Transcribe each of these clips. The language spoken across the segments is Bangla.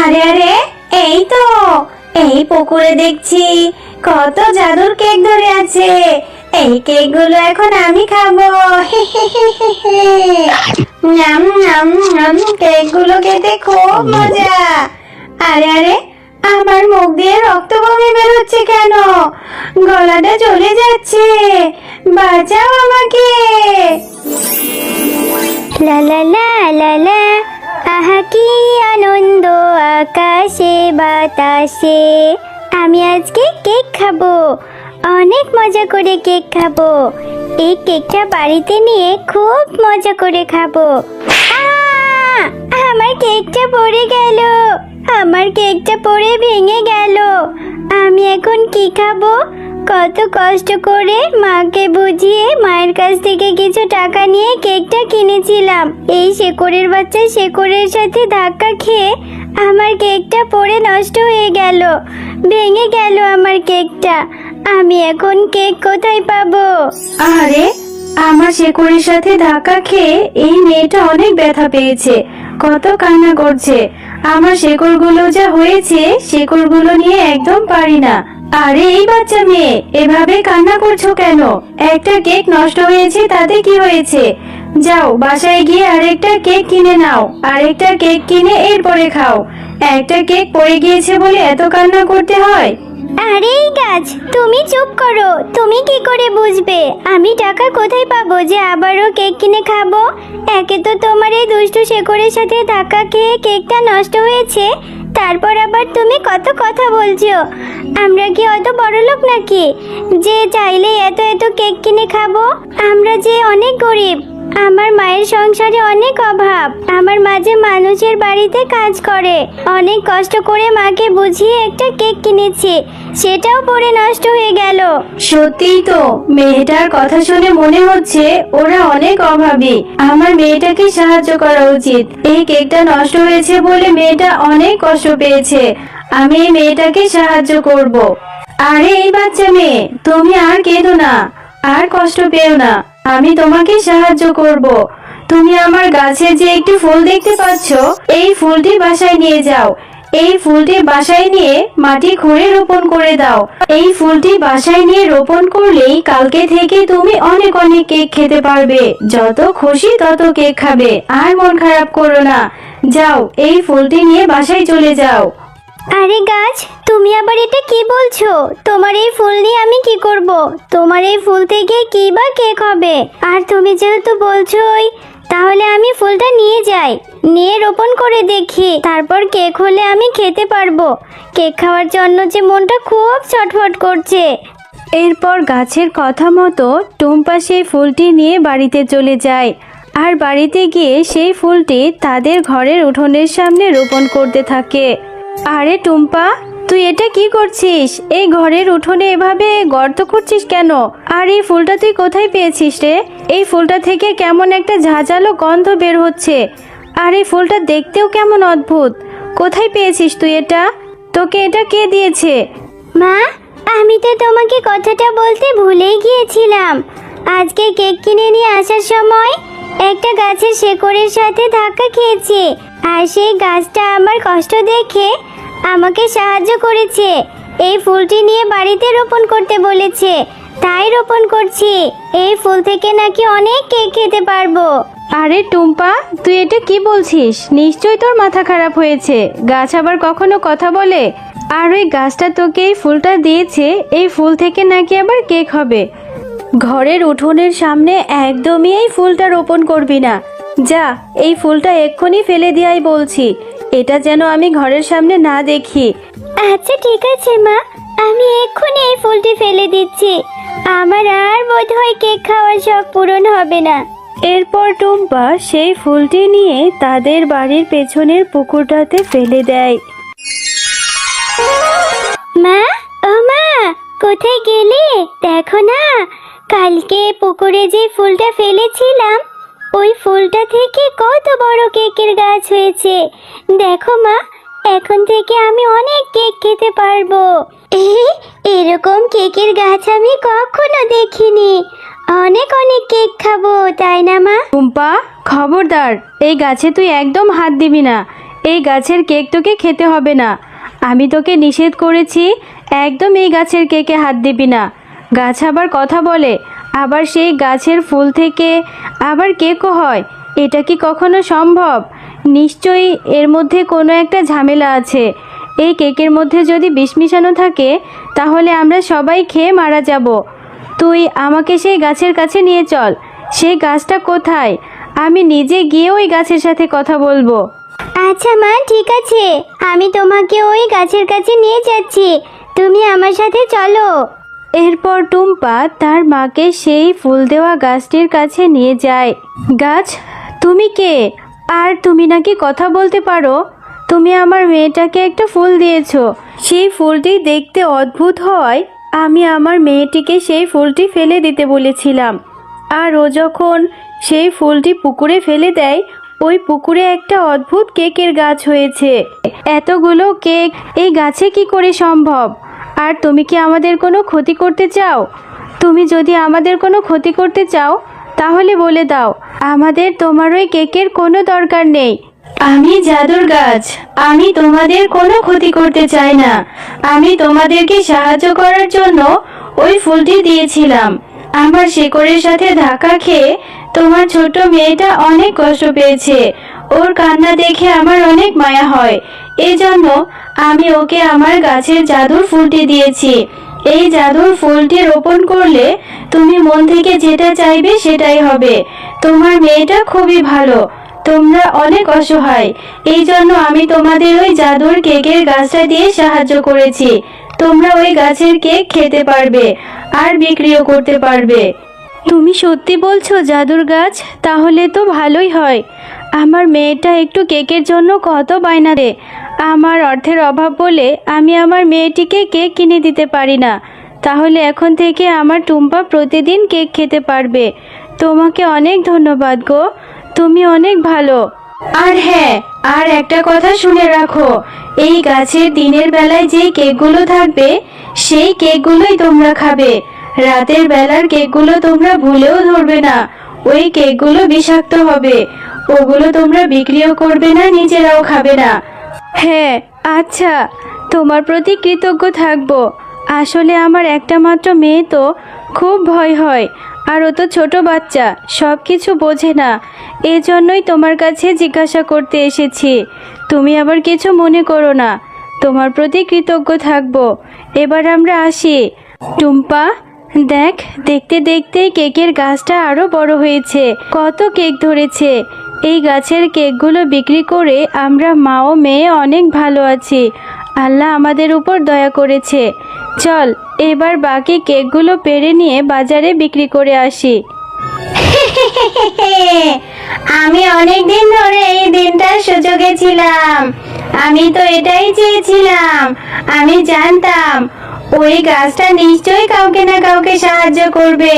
আরে আরে, এই তো এই পুকুরে দেখছি কত জাদুর কেক ধরে আছে। এই কেকগুলো এখন আমি খাবো। নাম নাম নাম, কেকগুলো খেতে খুব মজা। আরে আরে, আমার মুখ দিয়ে রক্ত বমি বের হচ্ছে কেন? গলাটা চলে যাচ্ছে, বাঁচাও আমাকে। লা লা লা লা লা, আহা কি আনন্দ আকাশে বাতাসে। আমি আজকে কেক খাবো, অনেক মজা করে কেক খাবো। এই কেকটা বাড়িতে নিয়ে খুব মজা করে খাবো। আহ! আমার কেকটা পড়ে গেল, আমার কেকটা পড়ে ভেঙে গেল। আমি এখন কি খাবো? কত কষ্ট করে মাকে বুঝিয়ে মায়ের কাছ থেকে কিছু টাকা নিয়ে কেকটা কিনেছিলাম। এই শেকড়ের বাচ্চা শেকড়ের সাথে ধাক্কা খেয়ে আমার কেকটা পড়ে নষ্ট হয়ে গেল, ভেঙে গেল আমার কেকটা। আমি এখন কেক কোথায় পাবো? আরে, আমার শেকড়ের সাথে ধাক্কা খেয়ে এই মেয়েটা অনেক ব্যথা পেয়েছে, কত কান্না করছে। আমার শেকড়গুলো যা হয়েছে, শেকড়গুলো নিয়ে একদম পারি না। আরে এই বাচ্চা মেয়ে, এভাবে কান্না করছো কেন? একটা কেক নষ্ট হয়েছে, তাতে কি হয়েছে? যাও বাসায় গিয়ে আরেকটা কেক কিনে নাও, আরেকটা কেক কিনে এরপরে খাও। একটা কেক পড়ে গিয়েছে বলে এত কান্না করতে হয়? আরে এই গাছ, তুমি চুপ করো। তুমি কি করে বুঝবে আমি টাকা কোথায় পাবো যে আবারও কেক কিনে খাবো? একে তো তোমার এই দুষ্টু শেকড়ের সাথে ধাক্কা খেয়ে কেকটা নষ্ট হয়েছে, তারপর আবার তুমি কত কথা বলছো। আমরা কি অত বড়লোক নাকি যে চাইলে এত এত কেক কিনে খাবো? আমরা যে অনেক গরিব। আমার মায়ের সংসারে অনেক অভাব। আমার মা যে মানুষের বাড়িতে কাজ করে, অনেক কষ্ট করে মাকে বুঝিয়ে একটা কেক কিনেছি, সেটাও পড়ে নষ্ট হয়ে গেল। সত্যিই তো, মেয়েটার কথা শুনে মনে হচ্ছে ওরা অনেক অভাবী। আমার মেয়েটাকে সাহায্য করা উচিত। এই কেকটা নষ্ট হয়েছে বলে মেয়েটা অনেক কষ্ট পেয়েছে। আমি এই মেয়েটাকে সাহায্য করব। আরে এই বাচ্চা মেয়ে, তুমি আর কেঁদো না, আর কষ্ট পেও না। আমি তোমাকে সাহায্য করব। তুমি আমার গাছে যে একটি ফুল দেখতে পাচ্ছ, এই ফুলটি বাসায় নিয়ে যাও। এই ফুলটি বাসায় নিয়ে মাটি খুঁড়ে রোপণ করে দাও। এই ফুলটি বাসায় নিয়ে রোপণ করলেই কালকে থেকে তুমি অনেক অনেক কেক খেতে পারবে। যত খুশি তত কেক খাবে, আর মন খারাপ করো না। যাও, এই ফুলটি নিয়ে বাসায় চলে যাও। আরে গাছ, তুমি আবার এটা কি বলছো? তোমার এই ফুল নিয়ে আমি কি করব? তোমার এই ফুল থেকে কি বা কেক হবে? আর তুমি যেহেতু বলছোই, তাহলে আমি ফুলটা নিয়ে যাই, নিয়ে রোপণ করে দেখি, তারপর কেক হলে আমি খেতে পারবো। কেক খাওয়ার জন্য যে মনটা খুব ছটফট করছে। এরপর গাছের কথা মতো টুম্পা সেই ফুলটি নিয়ে বাড়িতে চলে যায়। আর বাড়িতে গিয়ে সেই ফুলটি তাদের ঘরের উঠোনের সামনে রোপণ করতে থাকে। আরে টুম্পা, তুই এটা কি করছিস? এই ঘরের উঠোনে এভাবে গর্ত করছিস কেন? আর এই ফুলটা তুই কোথায় পেয়েছিস রে? এই ফুলটা থেকে কেমন একটা ঝাঁঝালো গন্ধ বের হচ্ছে। আর এই ফুলটা দেখতেও কেমন অদ্ভুত। কোথায় পেয়েছিস তুই এটা? তোকে এটা কে দিয়েছে? মা, আমি তো তোমাকে কথাটা বলতে ভুলেই গিয়েছিলাম। আজকে কেক কিনে নিয়ে আসার সময় একটা গাছের শেকড়ের সাথে ধাক্কা খেয়েছে, আর সেই গাছটা আমার কষ্ট দেখে আমাকে সাহায্য করেছে। এই ফুলটি নিয়ে বাড়িতে রোপণ করতে বলেছে, তাই রোপণ করছি। এই ফুল থেকে নাকি অনেক কেক খেতে পারবো। আরে টুম্পা, তুই এটা কি বলছিস? নিশ্চয়ই তোর মাথা খারাপ হয়েছে। গাছ আবার কখনো কথা বলে? আর ওই গাছটা তোকে এই ফুলটা দিয়েছে, এই ফুল থেকে নাকি আবার কেক হবে। ঘরের উঠোনের সামনে একদমই এই ফুলটা রোপণ করবি না। যা, এই ফুলটা এক্ষুনি ফেলে দিয়াই বলছি। এটা যেন আমি ঘরের সামনে না দেখি। আচ্ছা ঠিক আছে মা, আমি এক্ষুনি এই ফুলটি ফেলে দিচ্ছি। আমার আর বোধহয় কেক খাওয়ার শখ পূরণ হবে না। এরপর টুম্পা সেই ফুলটি নিয়ে তাদের বাড়ির পেছনের পুকুরটাতে ফেলে দেয়। মা, ও মা, কোথায় গেলে? দেখো না, কালকে পুকুরে যে ফুলটা ফেলেছিলাম, ওই ফুলটা থেকে কত বড় কেকের গাছ হয়েছে। দেখো মা, এখন থেকে আমি অনেক কেক খেতে পারবো। এরকম কেকের গাছ আমি কখনো দেখিনি। অনেক অনেক কেক খাবো, তাই না মা? টুম্পা, খবরদার, এই গাছে তুই একদম হাত দিবি না। এই গাছের কেক তোকে খেতে হবে না। আমি তোকে নিষেধ করেছি, একদম এই গাছের কেকে হাত দিবি না। গাছ আবার কথা বলে, আবার সেই গাছের ফুল থেকে আবার কেকও হয়। এটা কি কখনো সম্ভব? নিশ্চয়ই এর মধ্যে কোনো একটা ঝামেলা আছে। এই কেকের মধ্যে যদি বিষ মিশানো থাকে তাহলে আমরা সবাই খেয়ে মারা যাব। তুই আমাকে সেই গাছের কাছে নিয়ে চল। সেই গাছটা কোথায়? আমি নিজে গিয়ে ওই গাছের সাথে কথা বলবো। আচ্ছা মা, ঠিক আছে, আমি তোমাকে ওই গাছের কাছে নিয়ে যাচ্ছি, তুমি আমার সাথে চলো। এরপর টুম্পা তার মাকে সেই ফুল দেওয়া গাছটির কাছে নিয়ে যায়। গাছ, তুমি কে? আর তুমি নাকি কথা বলতে পারো? তুমি আমার মেয়েটাকে একটা ফুল দিয়েছো। সেই ফুলটি দেখতে অদ্ভুত হওয়ায় আমি আমার মেয়েটিকে সেই ফুলটি ফেলে দিতে বলেছিলাম। আর ও যখন সেই ফুলটি পুকুরে ফেলে দেয়, ওই পুকুরে একটা অদ্ভুত কেকের গাছ হয়েছে। এতগুলো কেক এই গাছে কি করে সম্ভব? আর তুমি কি আমাদের কোনো ক্ষতি করতে চাও? তুমি যদি আমাদের কোনো ক্ষতি করতে চাও তাহলে বলে দাও, আমাদের তোমার ওই কেকের কোনো দরকার নেই। আমি জাদুর গাছ, আমি তোমাদের কোনো ক্ষতি করতে চাই না। আমি তোমাদেরকে সাহায্য করার জন্য ওই ফুলটি দিয়েছিলাম। আমার শেকড়ের সাথে ধাক্কা খেয়ে তোমার ছোট মেয়েটা অনেক কষ্ট পেয়েছে। ওর কান্না দেখে আমার অনেক মায়া হয়। এজন্য আমি ওকে আমার গাছের জাদুর ফুলটি দিয়েছি। এই জাদুর ফুলটি রোপণ করলে তুমি মন থেকে যেটা চাইবে সেটাই হবে। তোমার মেয়েটা খুবই ভালো, তোমরা অনেক অসহায়। এই জন্য আমি তোমাদের ওই জাদুর কেকের গাছটা দিয়ে সাহায্য করেছি। তোমরা ওই গাছের কেক খেতে পারবে আর বিক্রিও করতে পারবে। তুমি সত্যি বলছো জাদুর গাছ? তাহলে তো ভালোই হয়। আমার মেয়েটা একটু কেকের জন্য কত বায়না রে। আমার অর্থের অভাব বলে আমি আমার মেয়েটিকে কেক কিনে দিতে পারি না। তাহলে এখন থেকে আমার টুম্পা প্রতিদিন কেক খেতে পারবে। তোমাকে অনেক ধন্যবাদ গো, তুমি অনেক ভালো। আর হ্যাঁ, আর একটা কথা শুনে রাখো, এই গাছের দিনের বেলায় যে কেকগুলো থাকবে সেই কেকগুলোই তোমরা খাবে। রাতের বেলার কেকগুলো তোমরা ভুলেও ধরবে না। ওই কেকগুলো বিষাক্ত হবে। ওগুলো তোমরা বিক্রিও করবে না, নিজেরাও খাবে না। হ্যাঁ, আচ্ছা, তোমার প্রতি কৃতজ্ঞ থাকবো। আসলে আমার একটা মাত্র মেয়ে তো, খুব ভয় হয়। আর ও তো ছোট বাচ্চা, সব কিছু বোঝে না। এজন্যই তোমার কাছে জিজ্ঞাসা করতে এসেছি। তুমি আবার কিছু মনে করো না। তোমার প্রতি কৃতজ্ঞ থাকবো। এবার আমরা আসি। টুম্পা, দেখ, দেখতে দেখতেই কেকের গাছটা আরো বড় হয়েছে। কত কেক ধরেছে। এই গাছের কেকগুলো বিক্রি করে আমরা মা ও মেয়ে অনেক ভালো আছি। আল্লাহ আমাদের উপর দয়া করেছে। চল এবার বাকি কেকগুলো পেড়ে নিয়ে বাজারে বিক্রি করে আসি। আমি অনেক দিন ধরে এই দিনটার সুযোগে ছিলাম। আমি তো এটাই চেয়েছিলাম। আমি জানতাম ওই গাছটা নিশ্চয়ই কাউকে না কাউকে সাহায্য করবে।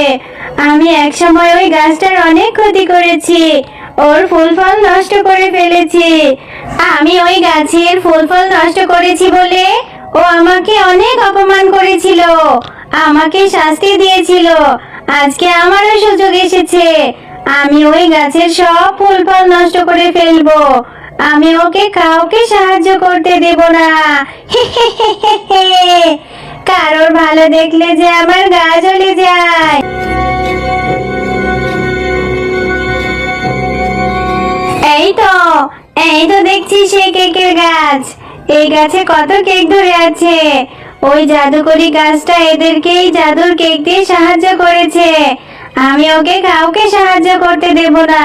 আমি একসময় ওই গাছটার অনেক ক্ষতি করেছি, ওর ফুল ফল নষ্ট করে ফেলেছি। আমি ওই গাছের ফুল ফল নষ্ট করেছি বলে ও আমাকে অনেক অপমান করেছিল, আমাকে শাস্তি দিয়েছিল। আজকে আমারও সুযোগ এসেছে। আমি ওই গাছের সব ফুল ফল নষ্ট করে ফেলবো। আমি ওকে কাউকে সাহায্য করতে দেব না। কারোর ভালো দেখলে যে আমার গা জ্বলে যায়। এই তো দেখছি সেই কেকের গাছ। এই গাছে কত কেক ধরে আছে। ওই জাদুকরি গাছটা এদেরকেই জাদুর কেক দিয়ে সাহায্য করেছে। আমি ওকে কাউকে সাহায্য করতে দেব না।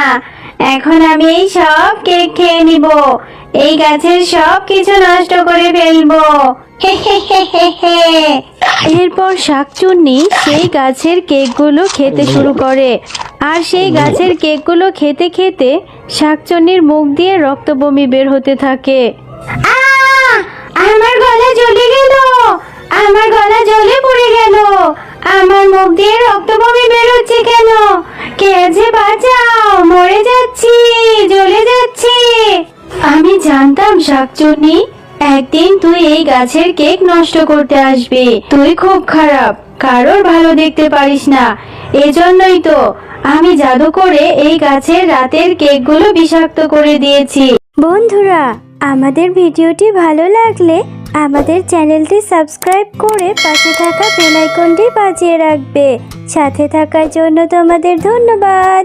এখন আমি এই সব কেক খেয়ে নিব। এই গাছের সব কিছু নষ্ট করে ফেলবো। এরপর শাকচুন্নি সেই গাছের কেকগুলো খেতে শুরু করে। আর সেই গাছের কেকগুলো খেতে খেতে শাকচুন্নির মুখ দিয়ে রক্ত বমি বের হতে থাকে। আমার গলা জ্বলে গেল, আমার গলা জ্বলে পড়ে গেল। আমার মুখ দিয়ে রক্ত বমি বের হচ্ছে কেন? কে আছে, বাঁচাও, মরে যাচ্ছি, জ্বলে যাচ্ছি। আমি জানতাম শাকচুন্নি, একদিন তুই এই গাছের কেক নষ্ট করতে আসবি। তুই খুব খারাপ, কারোর ভালো দেখতে পারিস না। এজন্যই তো আমি জাদু করে এই গাছের রাতের কেকগুলো বিষাক্ত করে দিয়েছি। বন্ধুরা, আমাদের ভিডিওটি ভালো লাগলে আমাদের চ্যানেলটি সাবস্ক্রাইব করে পাশে থাকা বেল আইকনটি বাজিয়ে রাখবে। সাথে থাকার জন্য তোমাদের ধন্যবাদ।